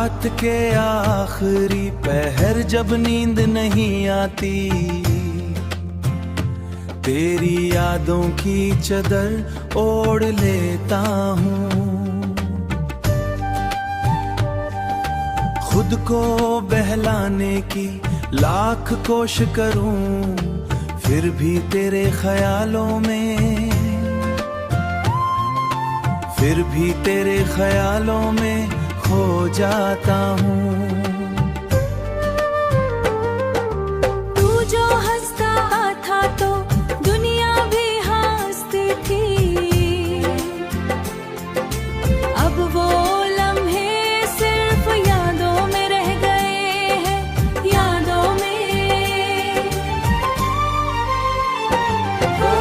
रात के आखिरी पहर जब नींद नहीं आती, तेरी यादों की चदर ओढ़ लेता हूँ। खुद को बहलाने की लाख कोशिश करूं, फिर भी तेरे ख्यालों में, फिर भी तेरे ख्यालों में खो जाता हूँ। तू जो हंसता था तो दुनिया भी हंसती थी, अब वो लम्हे सिर्फ यादों में रह गए हैं, यादों में। ओ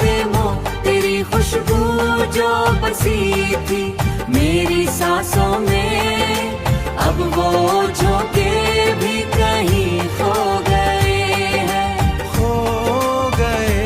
बेमो तेरी खुशबू जो बसी थी मेरी सांसों में, अब वो झोंके भी कहीं खो गए हैं, खो गए।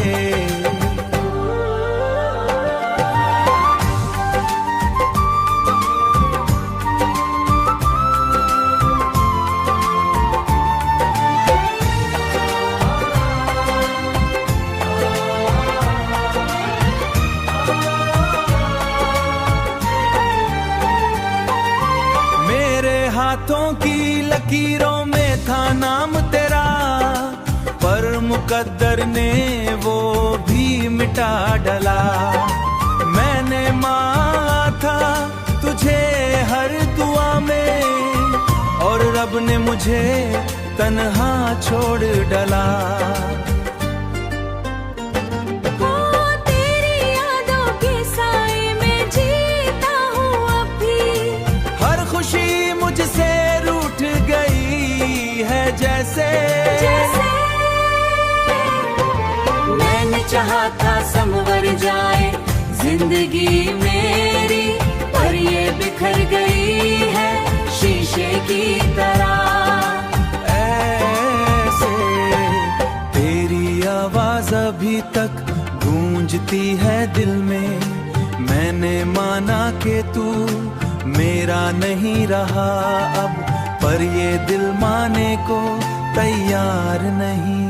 हाथों की लकीरों में था नाम तेरा, पर मुकद्दर ने वो भी मिटा डाला। मैंने मांगा था तुझे हर दुआ में, और रब ने मुझे तन्हा छोड़ डाला। मुझसे रूठ गई है जैसे मैंने चाहा था संवर जाए जिंदगी मेरी, पर ये बिखर गई है शीशे की तरह। ऐसे तेरी आवाज अभी तक गूंजती है दिल में, मैंने माना कि तू मेरा नहीं रहा अब, पर ये दिल माने को तैयार नहीं।